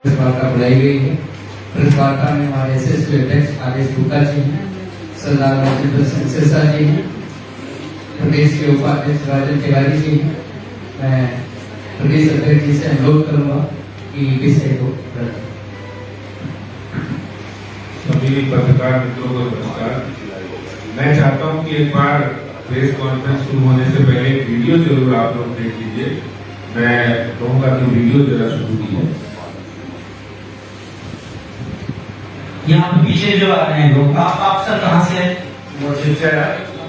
Press वार्ता बुलाई गई है। प्रेस वार्ता में हमारे एसएसपी अध्यक्ष आदेश गुप्ता जी हैं, सरदार राजेंद्र सिंह जी हैं, प्रदेश के उपाध्यक्ष राजन तिवारी जी हैं। मैं प्रदेश अध्यक्ष जी से अनुरोध करूंगा कि विषय को सभी पत्रकार मित्रों को नमस्कार। मैं चाहता हूं कि एक बार प्रेस कॉन्फ्रेंस शुरू होने से पहले एक वीडियो जरूर आप लोग देख लीजिए। मैं कहूंगा कि वीडियो जरा शुरू कीजिए। यहाँ पे पीछे जो आ रहे हैं लोग, आप सर कहाँ से हैं?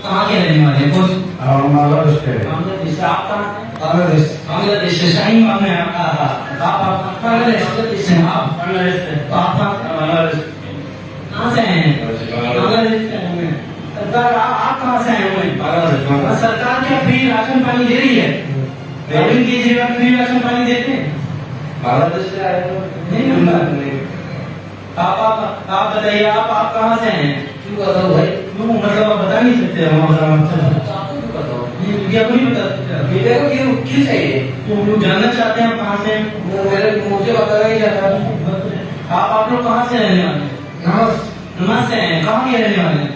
कहाँ के रहने वाले हैं? बांग्लादेश के बांग्लादेश। आप कहाँ हैं? बांग्लादेश बांग्लादेश से। शाहीन बाग में आप बांग्लादेश से हैं? आप बांग्लादेश से। तो आप बांग्लादेश कहाँ से हैं? बांग्लादेश से हैं। सरकार आप कहाँ से आए हुए हैं? बांग्लादेश। सरकार क्या फ्री राशन पानी दे रही है? अरविंद केजरीवाल फ्री राशन पानी देते हैं? बांग्लादेश से आए नहीं। आप बताइए, आप कहाँ से हैं? क्यों बताओ भाई? क्यों मतलब आप बता नहीं सकते? हम बताओ मीडिया को नहीं बता। मीडिया को क्यों चाहिए? तो हम लोग जानना चाहते हैं आप कहाँ से हैं। मुझे बताया ही जाता। आप लोग कहाँ से रहने वाले हैं? नमस से हैं। कहाँ के रहने वाले हैं?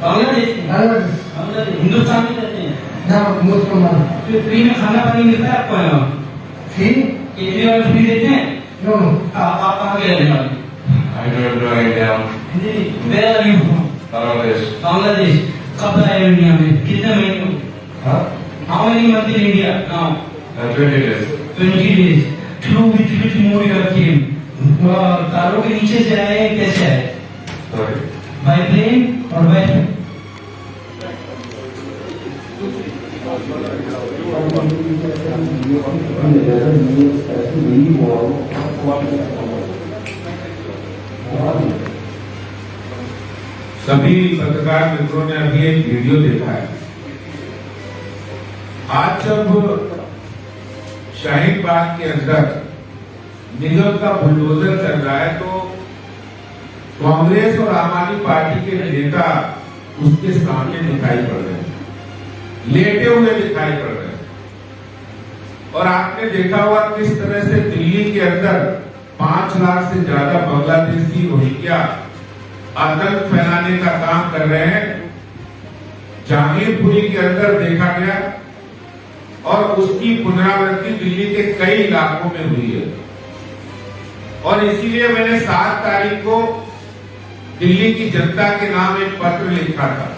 बांग्लादेश। हिंदुस्तान में रहते हैं। तो फ्री में खाना पानी मिलता है आपको यहाँ? केजरीवाल फ्री देते हैं? आप कहाँ के रहने वाले हैं? Where are you from? Bangladesh. कब आए इंडिया में? कितने महीने? How many months in India now? 20 days. 20 days. Through which mode you have came? कारों के नीचे से आए, कैसे आए? Sorry. By plane or by सभी पत्रकार मित्रों ने अभी एक वीडियो देखा है। आज जब शाहीन बाग के अंदर निगम का बुलडोजर चल रहा है तो कांग्रेस और आम आदमी पार्टी के नेता उसके सामने दिखाई पड़ रहे हैं, लेटे हुए दिखाई पड़ रहे हैं। और आपने देखा होगा किस तरह से दिल्ली के अंदर 5 लाख से ज्यादा बांग्लादेशी रोहिंग्या आतंक फैलाने का काम कर रहे हैं। जहांगीरपुरी के अंदर देखा गया और उसकी पुनरावृत्ति दिल्ली के कई इलाकों में हुई है। और इसीलिए मैंने 7 तारीख को दिल्ली की जनता के नाम एक पत्र लिखा था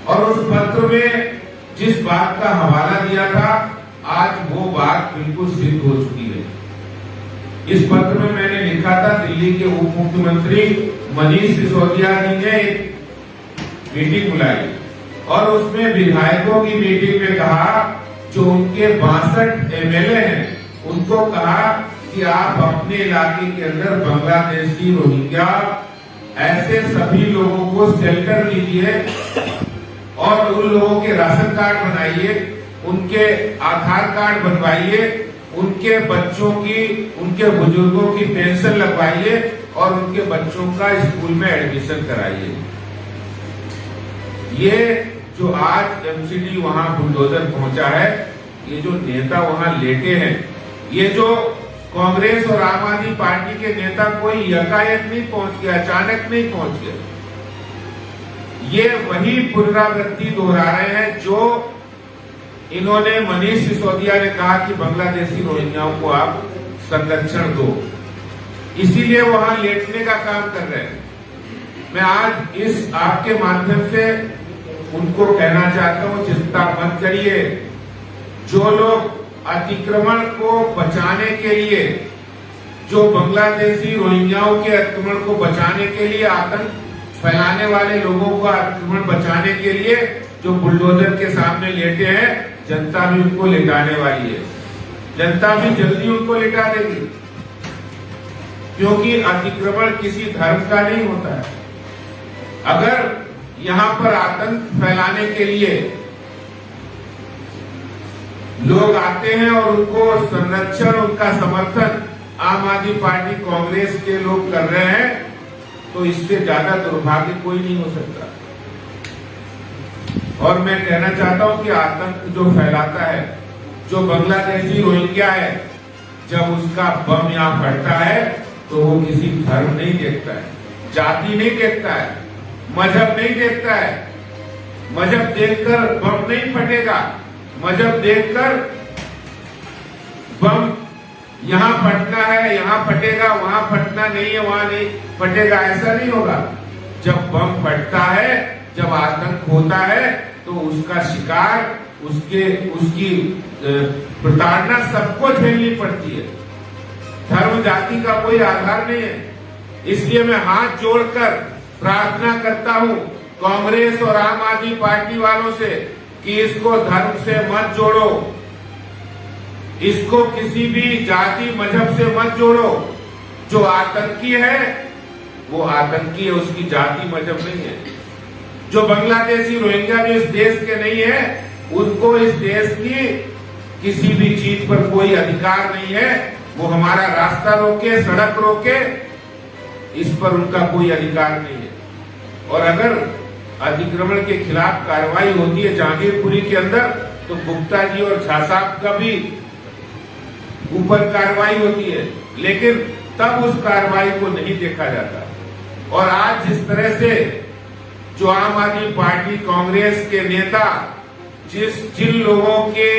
और उस पत्र में जिस बात का हवाला दिया था आज वो बात बिल्कुल सिद्ध हो चुकी है। इस पत्र में मैंने लिखा था, दिल्ली के उप मुख्यमंत्री मनीष सिसोदिया जी ने एक मीटिंग बुलाई और उसमें विधायकों की मीटिंग में कहा, जो उनके 62 एमएलए हैं उनको कहा कि आप अपने इलाके के अंदर बांग्लादेशी रोहिंग्या ऐसे सभी लोगों को शेल्टर दीजिए और उन लोगों के राशन कार्ड बनाइए, उनके आधार कार्ड बनवाइए, उनके बच्चों की, उनके बुजुर्गों की पेंशन लगवाइए और उनके बच्चों का स्कूल में एडमिशन कराइए। ये जो आज एमसीडी वहां बुलडोजर पहुंचा है, ये जो नेता वहां लेटे हैं, ये जो कांग्रेस और आम आदमी पार्टी के नेता कोई यकायक नहीं पहुंच गया, अचानक नहीं पहुंच गया। ये वही पुनरावृत्ति दोहरा रहे हैं जो इन्होंने मनीष सिसोदिया ने कहा कि बांग्लादेशी रोहिंग्याओं को आप संरक्षण दो, इसीलिए वहां लेटने का काम कर रहे हैं। मैं आज इस आपके माध्यम से उनको कहना चाहता हूं, चिंता मत करिए। जो लोग अतिक्रमण को बचाने के लिए, जो बांग्लादेशी रोहिंग्याओं के अतिक्रमण को बचाने के लिए, आतंक फैलाने वाले लोगों का अतिक्रमण बचाने के लिए जो बुलडोजर के सामने लेटे हैं, जनता भी उनको लेटाने वाली है। जनता भी जल्दी उनको लेटा देगी, क्योंकि अतिक्रमण किसी धर्म का नहीं होता है। अगर यहां पर आतंक फैलाने के लिए लोग आते हैं और उनको संरक्षण, उनका समर्थन आम आदमी पार्टी, कांग्रेस के लोग कर रहे हैं, तो इससे ज्यादा दुर्भाग्य कोई नहीं हो सकता। और मैं कहना चाहता हूं कि आतंक जो फैलाता है, जो बांग्लादेशी रोहिंग्या है, जब उसका बम यहाँ फटता है तो वो किसी धर्म नहीं देखता है, जाति नहीं देखता है, मजहब नहीं देखता है। मजहब देखकर बम नहीं फटेगा, मजहब देखकर बम यहाँ फटना है यहाँ फटेगा, वहां फटना नहीं है वहां नहीं फटेगा, ऐसा नहीं होगा। जब बम फटता है, जब आतंक होता है, तो उसका शिकार, उसकी प्रताड़ना सबको झेलनी पड़ती है। धर्म जाति का कोई आधार नहीं है। इसलिए मैं हाथ जोड़कर प्रार्थना करता हूं कांग्रेस और आम आदमी पार्टी वालों से कि इसको धर्म से मत जोड़ो, इसको किसी भी जाति मजहब से मत जोड़ो। जो आतंकी है वो आतंकी है, उसकी जाति मजहब नहीं है। जो बांग्लादेशी रोहिंग्या जो इस देश के नहीं है, उनको इस देश की किसी भी चीज पर कोई अधिकार नहीं है। वो हमारा रास्ता रोके, सड़क रोके, इस पर उनका कोई अधिकार नहीं है। और अगर अतिक्रमण के खिलाफ कार्रवाई होती है जहांगीरपुरी के अंदर, तो गुप्ता जी और झा साहब का भी ऊपर कार्रवाई होती है, लेकिन तब उस कार्रवाई को नहीं देखा जाता। और आज जिस तरह से जो आम आदमी पार्टी कांग्रेस के नेता जिन लोगों के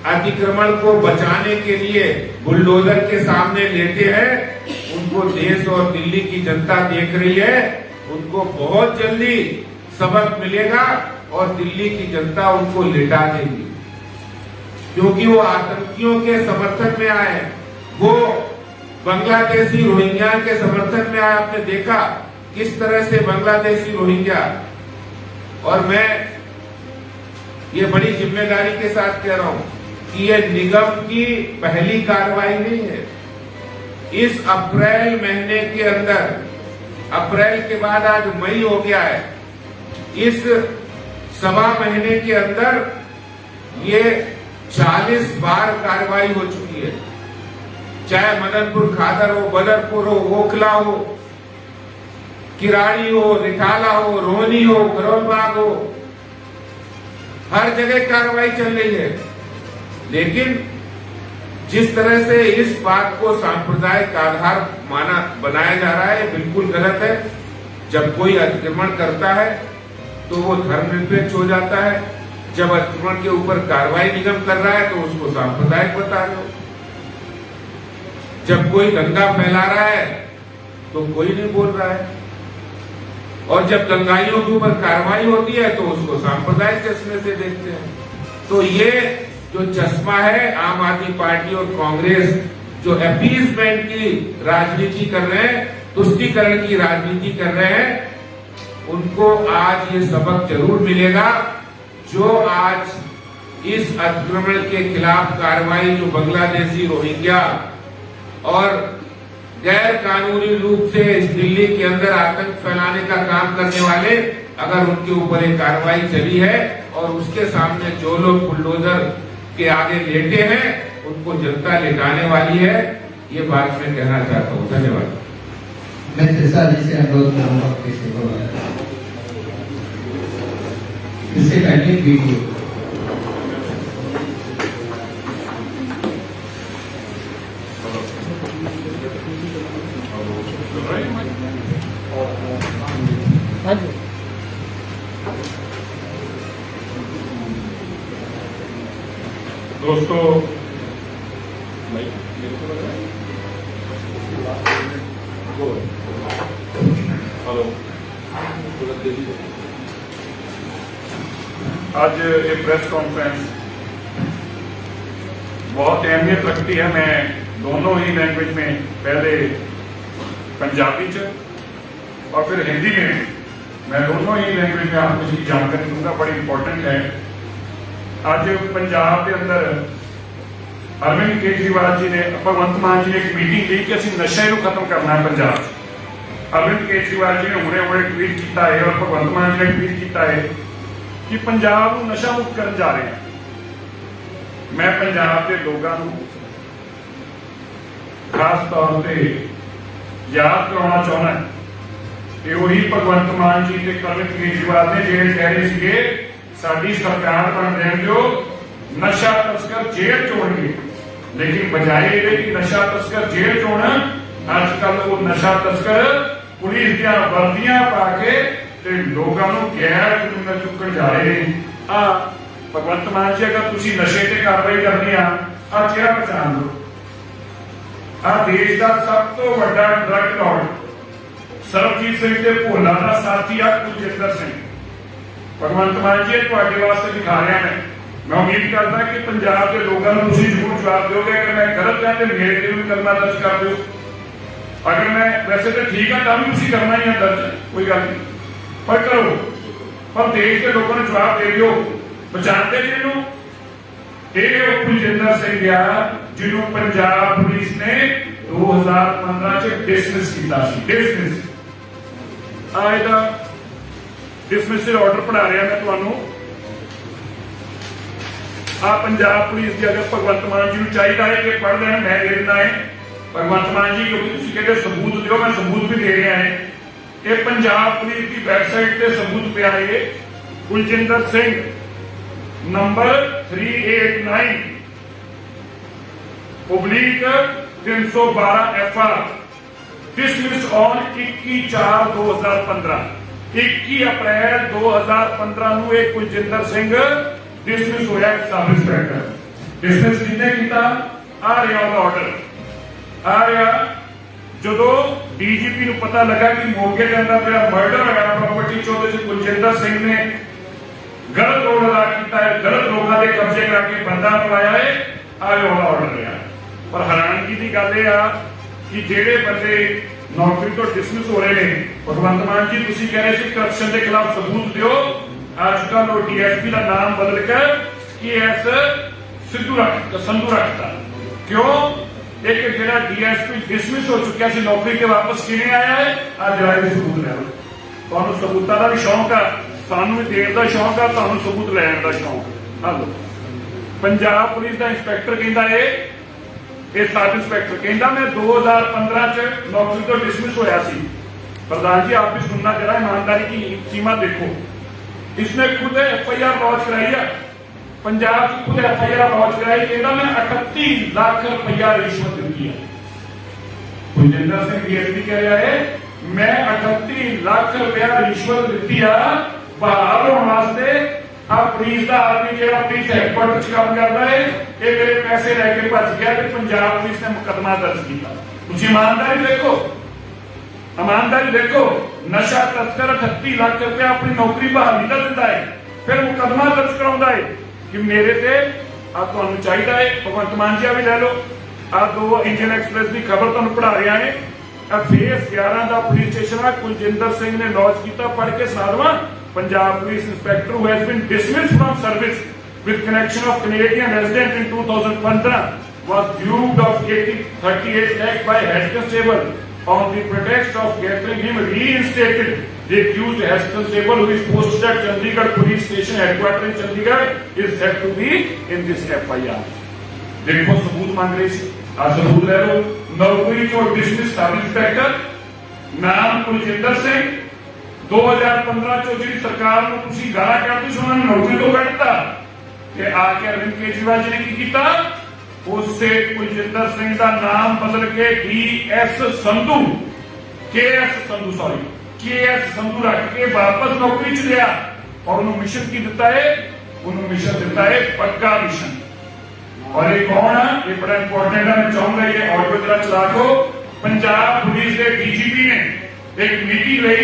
अतिक्रमण को बचाने के लिए बुलडोजर के सामने लेटे हैं, उनको देश और दिल्ली की जनता देख रही है। उनको बहुत जल्दी सबक मिलेगा और दिल्ली की जनता उनको लिटा देगी, क्योंकि वो आतंकियों के समर्थन में आए, वो बांग्लादेशी रोहिंग्या के समर्थन में आए। आपने देखा किस तरह से बांग्लादेशी रोहिंग्या, और मैं ये बड़ी जिम्मेदारी के साथ कह रहा हूं कि ये निगम की पहली कार्रवाई नहीं है। इस अप्रैल महीने के अंदर, अप्रैल के बाद आज मई हो गया है, इस सवा महीने के अंदर ये 40 बार कार्रवाई हो चुकी है। चाहे मदनपुर खादर हो, बदरपुर हो, ओखला हो, किराड़ी हो, रिठाला हो, रोहनी हो, करोलबाग हो, हर जगह कार्रवाई चल रही है। लेकिन जिस तरह से इस बात को सांप्रदायिक आधार बनाया जा रहा है, बिल्कुल गलत है। जब कोई अतिक्रमण करता है तो वो धर्मनिरपेक्ष हो जाता है। जब अतिक्रमण के ऊपर कार्रवाई निगम कर रहा है तो उसको सांप्रदायिक बता रहे हो। जब कोई दंगा फैला रहा है तो कोई नहीं बोल रहा है, और जब दंगाइयों के ऊपर कार्रवाई होती है तो उसको सांप्रदायिक चश्मे से देखते हैं। तो ये जो चश्मा है, आम आदमी पार्टी और कांग्रेस जो अपीसमेंट की राजनीति कर रहे हैं, तुष्टीकरण की राजनीति कर रहे हैं, उनको आज ये सबक जरूर मिलेगा। जो आज इस अतिक्रमण के खिलाफ कार्रवाई, जो बांग्लादेशी रोहिंग्या और गैर कानूनी रूप से इस दिल्ली के अंदर आतंक फैलाने का काम करने वाले, अगर उनके ऊपर एक कार्रवाई चली है और उसके सामने जो लोग बुलडोजर के आगे लेटे हैं, उनको जनता लेटाने वाली है। ये बात मैं कहना चाहता हूँ। धन्यवाद। मैं शेषा जी से अनुरोध करूंगा इससे पहले वीडियो दोस्तों, हेलो, आज ये प्रेस कॉन्फ्रेंस बहुत अहमियत रखती है। मैं दोनों ही लैंग्वेज में, पहले पंजाबी च और फिर हिंदी में, मैं दोनों ही लैंग्वेज में आपको इसकी जानकारी दूंगा। बड़ी इंपॉर्टेंट है। आज पंजाब के अंदर अरविंद केजरीवाल जी ने, भगवंत मान जी ने एक मीटिंग ली कि असं नशे को खत्म करना है पंजाब। अरविंद केजरीवाल जी ने हुणे ट्वीट किया है और भगवंत मान जी ने ट्वीट किया है कि पंजाब को नशा मुक्त करने जा रहे हैं। मैं पंजाब के लोगों को खास तौर पर याद करवाना चाहना कि वही भगवंत मान जी ते अरविंद केजरीवाल ने जेल कह रहे थे साडी सरकार बन देण जो नशा तस्कर जेल चोड़गे। लेकिन बजाय ये कि नशा तस्कर जेल च होना, अजकल वो नशा तस्कर पुलिस दियां वर्दियां पा के ते लोगों को गैर कानूनी चुकन जा रहे हैं। आ भगवंत मान जी अगर तुसी नशे ते कार्रवाई करनी आ चेहरा पहचान लो। आ देश का सब तो बड़ा ड्रग लॉर्ड सरबजीत सिंह ते भोला का साथी आ कुलजिंदर सिंह। भगवंत मान जी तुहाडे वास्ते दिखा रहा मैं उम्मीद करता कि पंजाब के लोगों को तुसी जरूर जवाब दोगे। अगर मैं गलत है तो मेरे ते भी मुकदमा दर्ज कर दो, अगर मैं वैसे तो ठीक है तब भी तुसी करना ही है दर्ज, कोई गल नहीं, पर करो। पर देश के लोगों ने जवाब दे दियो। पहचानते जी इन्हू, ये कुलजिंदर सिंह आ जिन्हों पंजाब पुलिस ने 2015 च डिसमिस किया। डिसमिस डिसमिसल ऑर्डर पढ़ा रहा मैं तुहानू। आ पंजाब पुलिस की अगर भगवंत मान जी को चाहिए है कि पढ़ लें, मैं दे देना है भगवंत मान जी, क्योंकि तुम कहते सबूत दो, मैं सबूत भी दे रहा है। ये पंजाब पुलिस की वैबसाइट पे सबूत पे आए Kuljinder Singh number 389 / 312 FR dismissed on 21/4/2015। 21 अप्रैल 2015 ਨੂੰ ਇਹ ਕੁਲਜਿੰਦਰ ਸਿੰਘ डिसमिस होया सब इंस्पैक्टर। डिसमिस कितने किया आ रहा ऑर्डर आ रहा जो डीजीपी को पता लगा कि मोगे के अंदर जो मर्डर होया प्रॉपर्टी चौधरी कुलजिंदर सिंह ने गलत रोल अदा किया है, गलत लोगों के कब्जे करके बंदा मरवाया है, आ रहा ऑर्डर रहा। पर हैरानगी की गल यह कि जेडे बंदे नौकरी तो डिसमिस हो रहे हैं, भगवंत मान जी तुम कह रहे थे करप्शन के खिलाफ सबूत दो, आजकल वो डीएसपी का नाम बदल कर केएस संधू रखता। क्यों? एक जो डीएसपी डिसमिस हो चुका सी नौकरी के वापस किवें आया है, आज आए सबूत लै लो। तुहानूं सबूतां दा भी शौक है, सानूं भी देण दा शौक है, तुहानूं सबूत लैण दा शौक है। हलो पंजाब पुलिस का इंस्पैक्टर कहता है, ये सब इंस्पैक्टर कहता मैं 2015 च नौकरी तो डिसमिस होया सी। प्रधान जी आप भी सुनना जरा, ईमानदारी की सीमा देखो। इसने खुद FIR लॉन्च कराई है, पंजाब की खुद FIR लॉन्च कराई, कहता मैं 38 लाख रुपया रिश्वत दी है। कुलजिंदर सिंह डीएसपी कह रहा है मैं 38 लाख रुपया रिश्वत दी है बहाल होने वास्ते। अब पुलिस का आदमी जो पुलिस हैडक्वार्टर च काम करता है, ये मेरे पैसे लैके भज गया तो पंजाब पुलिस ने मुकदमा दर्ज किया। तुम ईमानदारी देखो, ईमानदारी देखो। नशा तस्कर 38 लाख रुपया अपनी नौकरी बहाली का दिता है, फिर मुकदमा दर्ज कराउंदा है कि मेरे ते आ तुहानूं चाहिदा है। भगवंत मान जी भी लै लो, आ 2 इंडियन एक्सप्रेस की खबर तुहानूं पढ़ा रहा है। फेस 11 का पुलिस स्टेशन है कुलजिंदर सिंह ने लॉन्च किया, पढ़ के सुणादवां। Punjab police inspector who has been dismissed from service with connection of Canadian resident in 2015 was duped of 38 lakhs by head constable on the pretext of getting him reinstated. The accused head constable who is posted at Chandigarh police station headquarters in Chandigarh is said to be in this FIR. देखो सबूत मांग रहे थे, आ सबूत ले लो। नौकरी जो dismiss sub inspector नाम कुलजिंदर सिंह 2015 चो जी सरकार को तुसी गाला करती सुना नौकरी तो कटता कि आके अरविंद केजरीवाल जी ने की किया, उससे कुलजिंदर सिंह का नाम बदल के केएस संधू रख के वापस नौकरी च लिया और उन्होंने मिशन की दिता है, उन्होंने मिशन दिता है पक्का मिशन। और ये कौन है, ये बड़ा इंपॉर्टेंट है, मैं चाहूंगा ये ऑडियो जरा चला दो। पंजाब पुलिस के डीजीपी ने एक मीटिंग ली,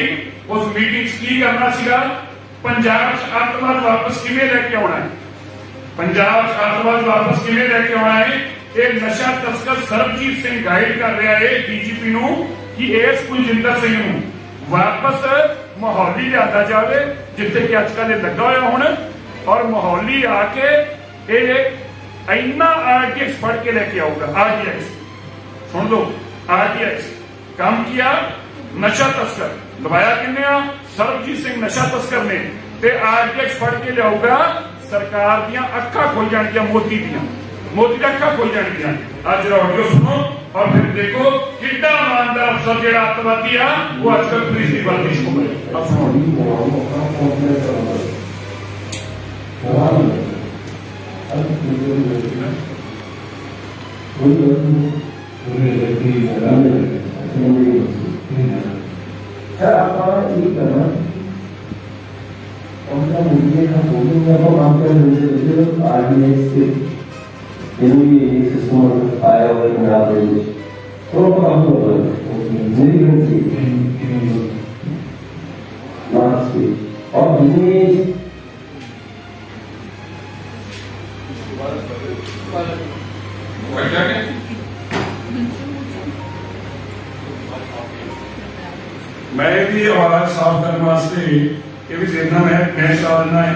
उस मीटिंग की करना सीगा पंजाब आतंकवाद वापस किवें लेके आना है, पंजाब आतंकवाद वापस किवें लेके आना है। ये नशा तस्कर सरबजीत सिंह गाइड कर रहा है डीजीपी नूं कि इस कुलजिंदर सिंह नूं वापस मोहाली लिया जाए जिथे कि अजकल लगा हुआ हुण, और मोहाली आके इन्ना RTX फड़ के लेके आऊगा। RTX सुन लो, RTX काम किया नशा तस्कर, दबाया किन्ने सरबजीत सिंह नशा तस्कर ने, ते RTX फड़ के लियाऊगा। सरकार दियां अक्खां खुल जाणगियां, मोदी दी अक्खां खुल जाणगियां। आज ऑडियो सुनो और फिर देखो कितना ईमानदार अफसर जो आतंकवादी आ वो आजकल पुलिस की वर्दिश को सर आप ये करना उनका मुझे हम बोलेंगे तो काम कर रहे हैं आरडीएक्स के ये सिस्टम आया हुआ है मेरा प्रदेश तो काम कर रहे हैं मेरी गलती लास्ट वीक और इन्हें मैं भी आवाज साफ करने वास्ते ये भी देखना मैं चला देना है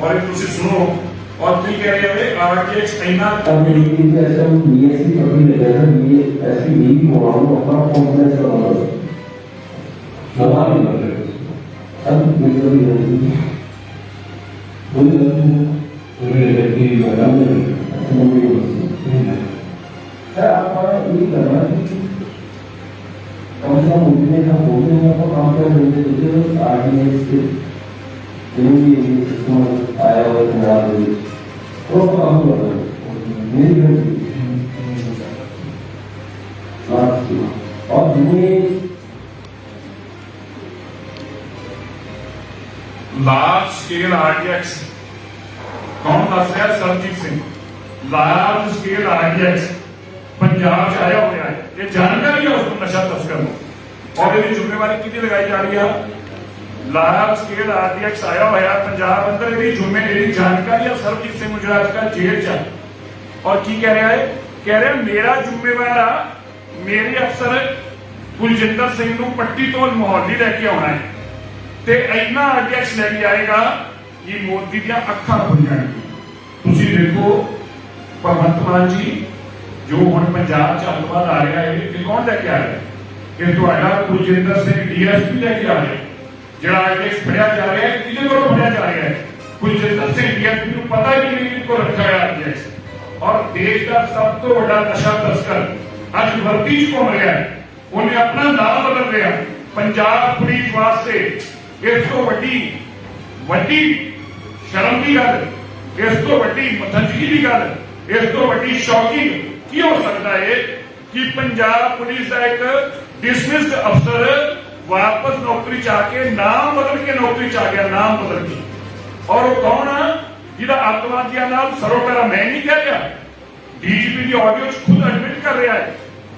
और एक तुम सुनो और तुम कह रहे हो आरटीएक्स इतना मेरी टीम से ऐसा बीएससी कभी लगा है ये ऐसी भी हुआ हूं अपना कॉन्फिडेंस लगा रहा हूं लगा भी लग रहा है अब मेरी भी है पूरे व्यक्ति लगा में सर आप ये करना कौन सा मुझे हम बोलेंगे तो काम कर रहे हैं आरडीएक्स के ये सिस्टम आया हुआ है मेरा प्रदेश तो काम कर रहे हैं मेरी गलती लास्ट वीक और इन्हें लार्ज स्केल आरटीएक्स कौन दस रहा है? Sarjit Singh. Large scale RTX Punjab च आया हुआ है, ये जानकारी है उसको नशा तस्कर को और ये जिम्मेवारी कितनी लगाई जा रही है? लार्ज स्केल आरटीएक्स आया हुआ है पंजाब अंदर, ये जिम्मेवारी जानकारी है सरजीत सिंह गुजरात का जेल च और की कह रहा है? कह रहा है मेरा जिम्मेवार आ मेरे अफसर कुलजिंदर सिंह नूं पट्टी तो मोहाली लेके आना है ते इन्ना आरटीएक्स लेके आएगा कि मोदी दी अखां खुल जाएंगी। तुसीं देखो भगवंत मान जी जो हुण पंजाब च अतवाद आ रहा है ये कौन लेके आ रहा है? कि तुहाडा कुलजिंदर सिंह डीएसपी लेके आ रहा है। जिहड़ा आरटीएक्स फड़िया जा रहा है किहदे कोलों फड़िया जा रहा है? कुलजिंदर सिंह डीएसपी नूं पता ही नहीं किसको रखा है आरटीएक्स और देश का सब तो बड़ा नशा तस्कर अज वर्दी च घूम रहा है। उन्हें अपना नाम बदल रहा पंजाब पुलिस वास्ते इस तो वड्डी शर्म की गल, इस तो वड्डी मतंजगी की गल, इस तो वड्डी शॉकिंग की हो सकता है कि पंजाब पुलिस का एक डिसमिस्ड अफसर वापस नौकरी च आके नाम बदल के नौकरी च आ गया, नाम बदल के। और वो कौन है जिहदा अतवादियों नाल सरोकारा? मैं नहीं कह रहा, डीजीपी की ऑडियो खुद एडमिट कर रहा है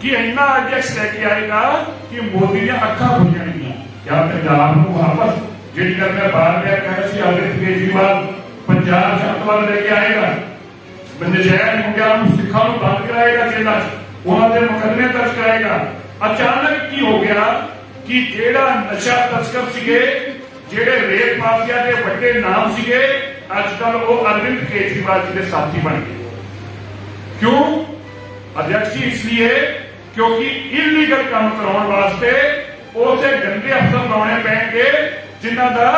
कि इन्ना आरटीएक्स लेके आएगा कि मोदी दी अखां खुल जाएंगी। क्या पंजाब को वापस जिहड़ी गल मैं बार बार कह रहा अरविंद केजरीवाल पंजाब अतवाद लेके आएगा, नजायज मुंडियां नूं सिखां नूं बंद कराएगा, जेलां च उन्हां दे मुकदमे दर्ज कराएगा। अचानक की हो गया कि जेड़ा नशा तस्कर सीगे, जेड़े रेप माफिया के बड़े नाम सीगे, अजकल वो अरविंद केजरीवाल जी के साथी बन गए। क्यों अध्यक्ष जी? इसलिए क्योंकि इलीगल काम कराने वास्ते उसे गंदे अफसर लाने पैणगे जिन्हां दा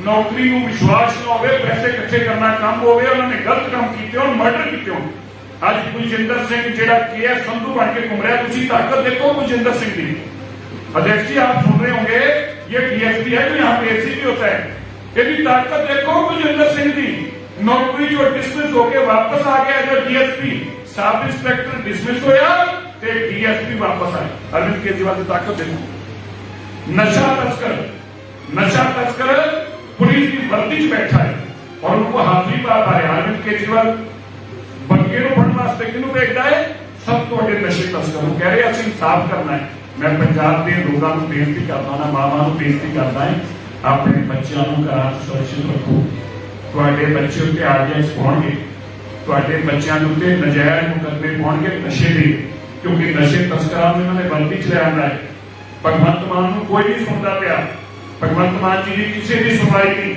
नौकरी नूं विश्वास ना होवे, पैसे इकट्ठे करना काम होवे, उन्होंने गलत काम कीते होण, मर्डर कीते होण। अज कुलजिंदर सिंह जिहड़ा केएस संधू बन के घूम रहा है, तुसीं ताकत देखो कुलजिंदर सिंह दी। अध्यक्ष जी आप सुन रहे होंगे ये डीएसपी है जो यहाँ पे एसीपी होता है, यदि ताकत देखो कुलजिंदर सिंह दी। नौकरी जो डिसमिस होके वापस आ गया जो डीएसपी, सब इंस्पेक्टर डिसमिस होया ते डीएसपी वापस आए। अरविंद केजरीवाल की ताकत देखो। नशा तस्कर पुलिस की वर्दी च बैठा है और उनको हाथी पा रहा है। अरविंद केजरीवाल बंगे नूं फड़न वास्ते किहनूं भेजदा है? सब तुहाडे नशे तस्कर कह रहे असीं साफ करना है। मैं पंजाब के लोगों को बेनती करता ना, मावां नूं बेनती करदा है अपने बच्चों को घरां च सुरक्षित रखो। तुहाडे बच्चे उत्ते आरटीएक्स पाउणगे, तुहाडे बच्चों के उत्ते नजायज मुकदमे पाउणगे नशे दे, क्योंकि नशे तस्करां नूं इन्हां ने वर्दी च ले आंदा है। भगवंत मान नूं कोई नहीं सुनता पिया, भगवंत मान जी की किसी की सुनवाई नहीं।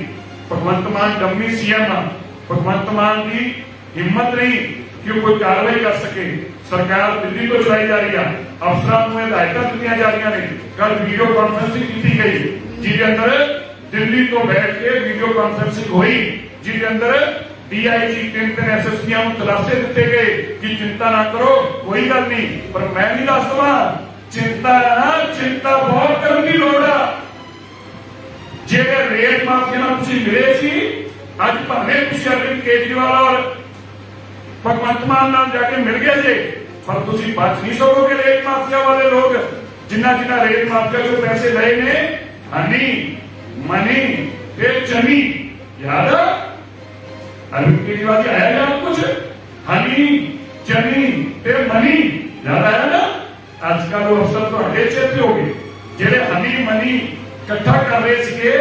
भगवंत मान डम्मी सीएम आ, भगवंत मान की हिम्मत नहीं कि कोई कार्रवाई कर सके। सरकार दिल्ली को चलाई जा रही है, अफसरों को हिदायत दी जा रही ने। कल वीडियो कॉन्फ्रेंसिंग की गई जिसके अंदर दिल्ली तो बैठ के वीडियो कॉन्फ्रेंसिंग हुई, जिसके अंदर डीआईजी 3 एसएसपीआं को तलाशे दिते गए कि चिंता ना करो कोई गल नहीं। पर मैं भी दस दवा चिंता बहुत करने की लोड़ आ। जेकर रेट माफिया मिले सी अज भावें तुसीं अरविंद केजरीवाल और भगवंत मान नाल जाके मिल गए थे पर तुसी बच नहीं सकोगे रेत माफिया वाले लोग जिन्ना जिन्ना रेत माफिया जो पैसे लए ने हनी मनी ते चनी याद अरविंद केजरीवाल जी आया याद कुछ हनी चनी ते मनी याद आया ना आजकल वो अफसर तो हटे चेते हो गए जेडे हनी मनी इकट्ठा कर रहे थे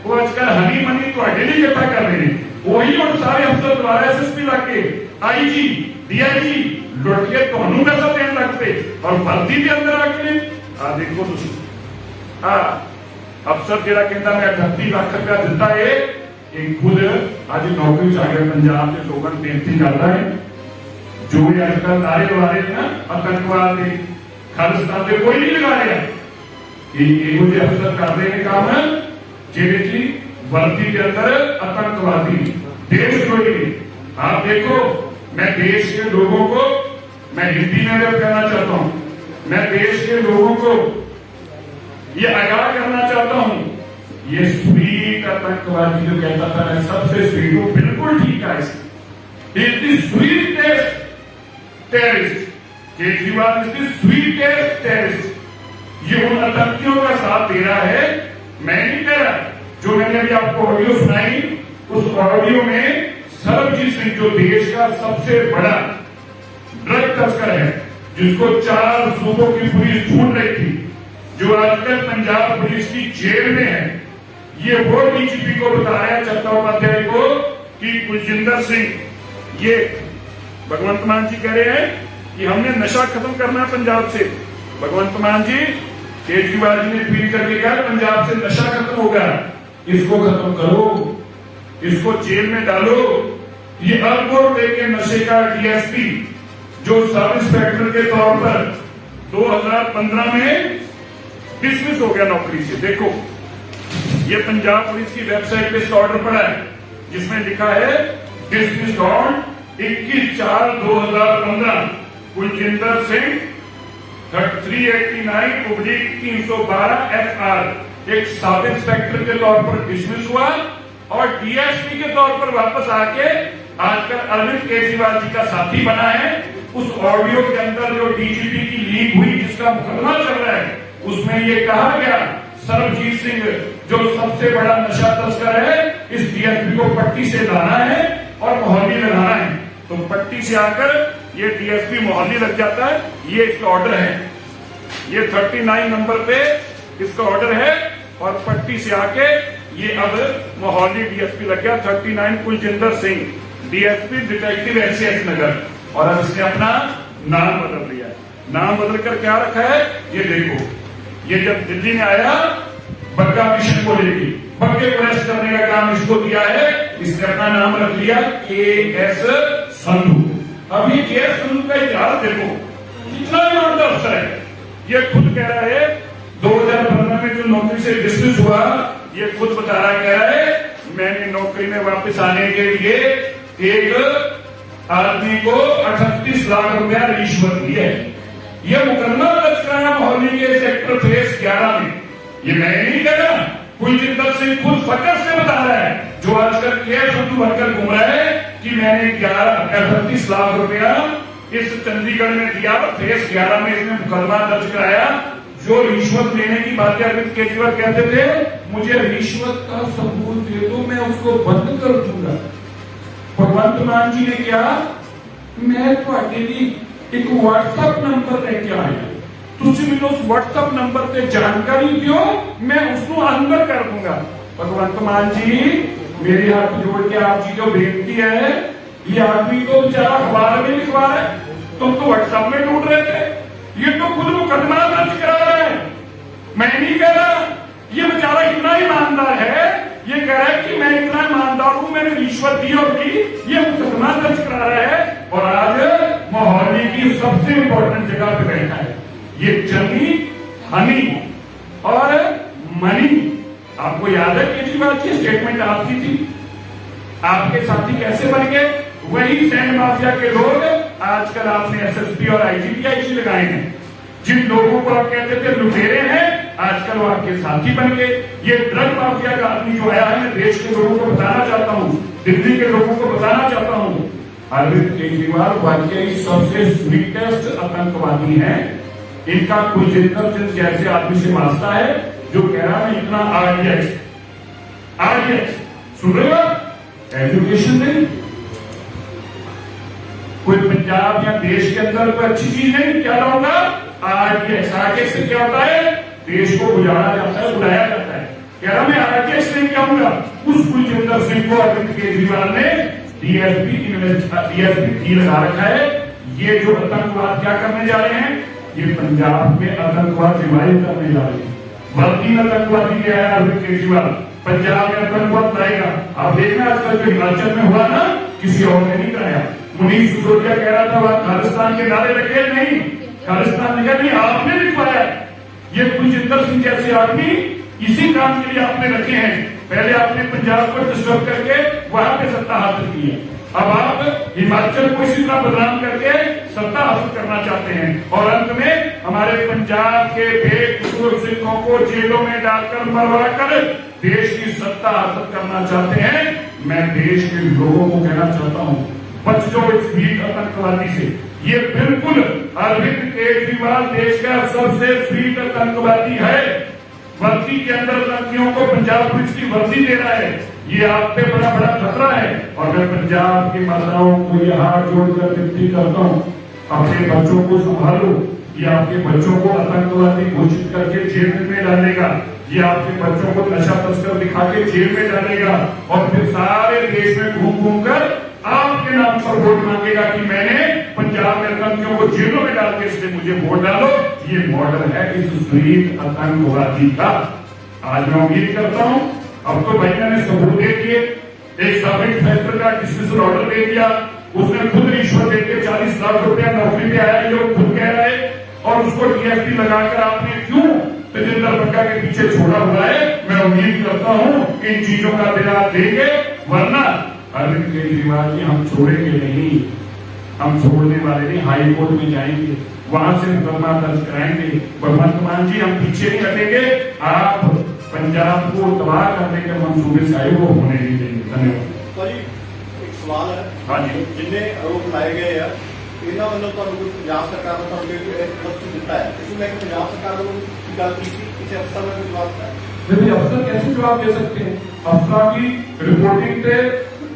वो आजकल हनी मनी तो हटे नहीं इकट्ठा कर रहे हैं वही और सारे अफसर द्वारा एसएसपी लाके आईजी डीआईजी लुट के ਤੁਹਾਨੂੰ पैसा देने लगते और भर्ती के अंदर आके आ देखो तुम अफसर जेड़ा कहता मैं 38 लाख रुपया दिता है एक खुद आज नौकरी च आ गया पंजाब के लोगों ने बेनती करता है जो भी आजकल नारे लगा रहे हैं ना आतंकवाद के खालिस्तान के कोई नहीं लगा रहा ये अफसर कर रहे हैं काम जेडे की वर्दी के अंदर आतंकवादी देशद्रोही आप देखो मैं देश के लोगों को मैं हिंदी में कहना चाहता हूं मैं देश के लोगों को ये आगाह करना चाहता हूं ये स्वीट आतंकवादी जो कहता था मैं सबसे स्वीट हूं बिल्कुल ठीक है is the sweetest terrorist Kejriwal is the sweetest terrorist ये उन आतंकियों का साथ दे रहा है मैं नहीं कह रहा जो मैंने अभी आपको ऑडियो सुनाई उस ऑडियो में सरबजीत सिंह जो देश का सबसे बड़ा ड्रग तस्कर है जिसको 4 सूबों की पुलिस ढूंढ रही थी जो आजकल पंजाब पुलिस की जेल में है ये वो डीजीपी को बता रहा है चट्टोपाध्याय को कि कुलजिंदर सिंह ये भगवंत मान जी कह रहे हैं कि हमने नशा खत्म करना है पंजाब से भगवंत मान जी केजरीवाल जी ने ट्वीट करके कहा पंजाब से नशा खत्म होगा इसको खत्म करो इसको जेल में डालो ये अरबों रुपए के नशे का डीएसपी जो सब इंस्पेक्टर के तौर पर 2015 में डिसमिस हो गया नौकरी से देखो ये पंजाब पुलिस की वेबसाइट पे इसका ऑर्डर पड़ा है जिसमें लिखा है dismiss on 21/4/2015 Kuljinder Singh 389/312 FR एक सब इंस्पेक्टर के तौर पर डिसमिस हुआ और डीएसपी के तौर पर वापस आके आजकल अरविंद केजरीवाल जी का साथी बना है उस ऑडियो के अंदर जो डीजीपी की लीक हुई जिसका मुकदमा चल रहा है उसमें ये कहा गया सरबजीत सिंह जो सबसे बड़ा नशा तस्कर है इस डीएसपी को पट्टी से लाना है और मोहाली में लाना है तो पट्टी से आकर ये डीएसपी मोहाली लग जाता है ये इसका ऑर्डर है ये 39 नंबर पे इसका ऑर्डर है और पट्टी से आके ये अब मोहाली डीएसपी लग गया 39 Kuljinder Singh DSP detective SS Nagar और अब इसने अपना नाम बदल लिया है नाम बदल कर क्या रखा है ये देखो ये जब दिल्ली में आया बग्गा मिशन को लेके बग्गे को अरेस्ट करने का काम इसको दिया है इसने अपना नाम रख लिया KS संधू अब ये KS संधू का इतिहास देखो कितना ईमानदार अफसर है ये खुद कह रहा है 2015 में जो नौकरी से डिसमिस हुआ ये खुद बता रहा कह रहा है मैंने नौकरी में वापस आने के लिए एक आदमी को 38 लाख रुपया रिश्वत दी है ये मुकदमा दर्ज कराया मोहाली के सेक्टर फेस 11 में ये मैं नहीं कह रहा कुलजिंदर सिंह खुद फकर से बता रहा है जो आजकल केस संधू बनकर घूम रहा है कि मैंने 38 लाख रुपया इस चंडीगढ़ में दिया फेस 11 में इसने मुकदमा दर्ज कराया जो रिश्वत लेने की बातें अरविंद केजरीवाल कहते थे मुझे रिश्वत का सबूत दे दो मैं उसको बंद कर दूंगा भगवंत मान जी ने क्या मैं ਤੁਹਾਡੇ ਲਈ एक व्हाट्सएप नंबर लेके आया तुसी मैंने उस व्हाट्सएप नंबर पे जानकारी दियो मैं उसको अंदर कर दूंगा भगवंत मान जी मेरे हाथ जोड़ के आप जी को बेनती है ये आदमी को बेचारा अखबार में लिखवा रहा है तुम तो व्हाट्सएप में ढूंढ रहे थे ये तो खुद मुकदमा दर्ज करा रहा है मैं नहीं कह रहा ये बेचारा इतना ईमानदार है ये कह रहा है कि मैं इतना ईमानदार हूं मैंने रिश्वत दी होगी ये मुकदमा दर्ज करा रहा है और आज मोहाली की सबसे इंपॉर्टेंट जगह पे बैठा है ये चनी हनी और मनी आपको याद है केजरीवाल की स्टेटमेंट आपकी थी आपके साथी कैसे बन गए वही सैंड माफिया के लोग आजकल आपने एसएसपी और आईजी लगाए हैं जिन लोगों को आप कहते थे लुटेरे हैं आजकल वो आपके साथी बन गए ये ड्रग माफिया का आदमी जो आया है मैं देश के लोगों को बताना चाहता हूं दिल्ली के लोगों को बताना चाहता हूं अरविंद केजरीवाल वाकई सबसे स्वीटेस्ट आतंकवादी हैं। इनका कुलजिंदर सिंह जैसे आदमी से वास्ता है जो कह रहा है इतना आरडीएक्स सुन रहे हो, एजुकेशन नहीं, कोई पंजाब या देश के अंदर कोई अच्छी चीज नहीं, क्या होगा आरडीएक्स से क्या होता है, देश को बुलाया जाता है, बुलाया जाता है। कह रहा मैं आरडीएक्स नहीं क्या होगा, उस कुलजिंदर सिंह को अरविंद केजरीवाल ने डीएसपी लगा रखा है। ये जो आतंकवाद क्या करने जा रहे हैं, ये पंजाब में आतंकवाद रिवाइव करने जा रहे हैं। वर्दी में आतंकवादी ले आया अरविंद केजरीवाल, पंजाब में आतंकवाद लाएगा। आप देखना आजकल जो हिमाचल में हुआ ना, किसी और ने नहीं कराया। मुनीष सिसोदिया कह रहा था वहां खालिस्तान के नारे रखे, नहीं खालिस्तान ने कहा नहीं आपने लिखवाया। ये कुलजिंदर सिंह जैसे आदमी इसी काम के लिए आपने रखे हैं। पहले आपने पंजाब को डिस्टर्ब करके वहां पे सत्ता हासिल की है, अब आप हिमाचल को इसी तरह बदनाम करके सत्ता हासिल करना चाहते हैं और अंत में हमारे पंजाब के बेकसूर सिखों को जेलों में डालकर मरवा कर देश की सत्ता हासिल करना चाहते हैं। मैं देश के लोगों को कहना चाहता हूं, बच जाओ इस स्वीट आतंकवादी से। ये बिल्कुल अरविंद केजरीवाल देश का सबसे स्वीट आतंकवादी है। वर्दी के अंदर आतंकियों को पंजाब पुलिस की वर्दी दे रहा है, ये आप पे बड़ा बड़ा खतरा है। और मैं पंजाब की माताओं को ये हाथ जोड़कर विनती करता हूँ, अपने बच्चों को संभालो। ये आपके बच्चों को आतंकवादी घोषित करके जेल में डालेगा, ये आपके बच्चों को नशा तस्कर दिखा के जेल में डालेगा और फिर सारे देश में घूम घूम कर आपके नाम पर वोट मांगेगा कि मैंने पंजाब में आतंकियों को जेलों में डाल के इसलिए मुझे वोट डालो। ये मॉडल है इस स्वीट आतंकवादी का। आज मैं उम्मीद करता हूं, अब तो भाई मैंने सबूत दे दिए, एक सब इंस्पेक्टर का डिसमिसल ऑर्डर दे दिया, उसने खुद रिश्वत देकर 40 लाख रुपया नौकरी पे आया, ये खुद कह रहा है, और उसको डीएसपी लगाकर आपने क्यों तेजिंदर बंगा के पीछे छोड़ा हुआ है। मैं उम्मीद करता हूं इन चीजों का बेरा देंगे, वरना अरविंद केजरीवाल जी हम छोड़ेंगे नहीं, हम छोड़ने वाले नहीं। हाई कोर्ट में जाएंगे, वहां से मुकदमा दर्ज कराएंगे। भगवंत मान जी हम पीछे नहीं हटेंगे, आप पंजाब को तबाह करने के मंसूबे से आए वो होने नहीं देंगे। धन्यवाद। एक सवाल है, हाँ जी, जिन्हें आरोप लाए गए हैं इन्होंने मतलब पंजाब सरकार ने दिता है, इसमें पंजाब सरकार ने गल की किसी अफसर ने जवाब दिया। अफसर कैसे जवाब दे सकते हैं, अफसर की रिपोर्टिंग पे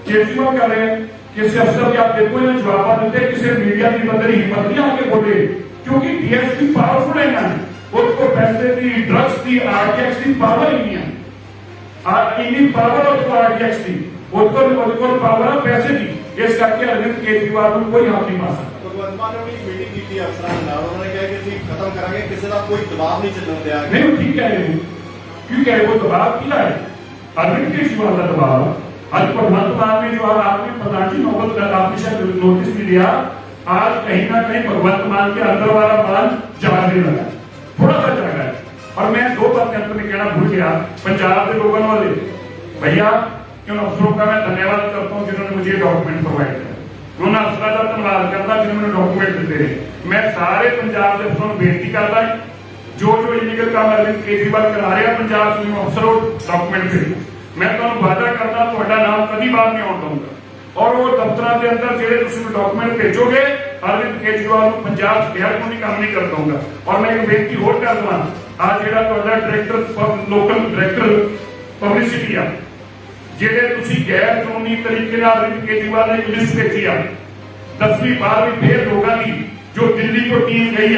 केजरीवाल कर रहे हैं, किसी अफसर की आप देखो इन्हें जवाब देते, किसी मीडिया की बंदर हिम्मत नहीं आके बोले, क्योंकि डीएसपी पावरफुल है ना, उसको पैसे दी, ड्रग्स दी, आरडीएक्स की पावर ही नहीं है, इन्हीं पावर और आरडीएक्स की उसको पावर है पैसे दी, इस करके अरविंद केजरीवाल को कोई हाथ नहीं पा सकता। भगवंत मान ने मीटिंग की थी अफसरां नाल, उन्होंने कहा कि ਅਸੀਂ खत्म करांगे, किसी का कोई दबाव नहीं चलने देंगे। नहीं ठीक है, क्यों कह रहे वो दबाव किया है, अरविंद केजरीवाल का दबाव। आज भगवंत मान में जो आपने प्रधान जी नोबल आपने शायद नोटिस भी दिया, आज कहीं ना कहीं भगवंत मान के अंदर वाला मान जागने लगा, थोड़ा सा जागा है। और मैं दो बातें अंत में कहना भूल गया, पंजाब के लोगों वाले भैया क्यों अफसरों का मैं धन्यवाद करता हूँ जिन्होंने मुझे डॉक्यूमेंट प्रोवाइड किया, उन्होंने अफसर का धन्यवाद करता जिन्होंने डॉक्यूमेंट देते रहे। मैं सारे पंजाब के अफसरों को बेनती करता है, जो जो इलीगल काम अरविंद केजरीवाल करा रहे हैं पंजाब के अफसरों डॉक्यूमेंट भेजो। मैं ਤੁਹਾਨੂੰ वादा करता ਤੁਹਾਡਾ नाम कभी बाहर नहीं आउट दूंगा, और वो दफ्तर के अंदर ਜਿਹੜੇ ਤੁਸੀਂ डॉक्यूमेंट भेजोगे अरविंद केजरीवाल को पंजाब शहर को नहीं काम नहीं कर दूंगा। और मैं एक बेनती होर कर दूंगा, आज ਜਿਹੜਾ ਤੁਹਾਡਾ डायरेक्टर लोकल डायरेक्टर पब्लिसिटी आ, ਜਿਹੜੇ ਤੁਸੀਂ गैर कानूनी तरीके ਨਾਲ अरविंद केजरीवाल ने एक लिस्ट भेजी आ 10वीं 12वीं फेल लोगों की जो दिल्ली को टीम गई आ,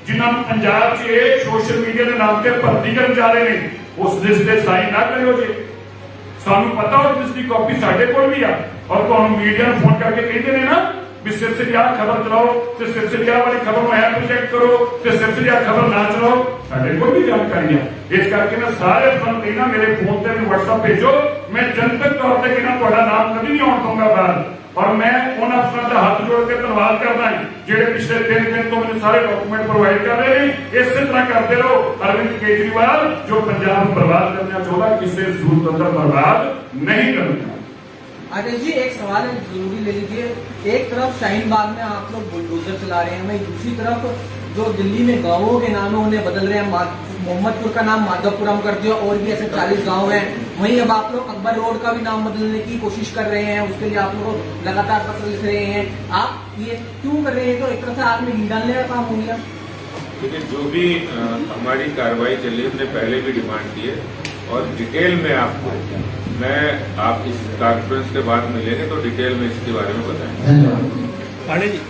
जिन्होंने पंजाब च सोशल मीडिया के नाम से भर्ती करने जा रहे हैं, उस लिस्ट से साइन ना करो जी। सानू पता उस लिस्ट की कॉपी साढ़े को भी आ, और तो हम मीडिया में फोन करके कहते हैं ना भी सिर से क्या खबर चलाओ, तो सिर से क्या वाली खबर में ऐप चेक करो, तो सिर से क्या खबर ना चलाओ, साढ़े को भी जानकारी है। इस करके मैं सारे फल देना मेरे फोन से व्हाट्सएप भेजो, मैं जनतक तौर पर कहना थोड़ा नाम कभी नहीं आउट दूंगा बाहर। और मैं उन अफसरों का हाथ जोड़ के धन्यवाद करता है जेडे पिछले 3 दिन तो मुझे सारे डॉक्यूमेंट प्रोवाइड कर रहे हैं। इसी तरह करते रहो। अरविंद केजरीवाल जो पंजाब बर्बाद करना चाहता किसी सूरत बर्बाद नहीं करना। आदेश जी एक सवाल है जरूरी ले लीजिए, एक तरफ शाहीन बाग में आप लोग बुलडोजर चला रहे हैं, वहीं दूसरी तरफ जो दिल्ली में गांवों के नाम है उन्हें बदल रहे हैं, मोहम्मदपुर का नाम माधवपुरम कर दिया, और भी ऐसे 40 गांव हैं, वहीं अब आप लोग अकबर रोड का भी नाम बदलने की कोशिश कर रहे हैं, उसके लिए आप लोग लगातार पत्र लिख रहे हैं। आप ये क्यों कर रहे हैं? तो एक तरह से आपने घी डालने का काम हो गया। लेकिन जो भी हमारी कार्रवाई चली हमने पहले भी डिमांड की है और डिटेल में आपको आप इस कॉन्फ्रेंस के बाद मिलेंगे तो डिटेल में इसके बारे में बताएंगे। धन्यवाद। पांडे जी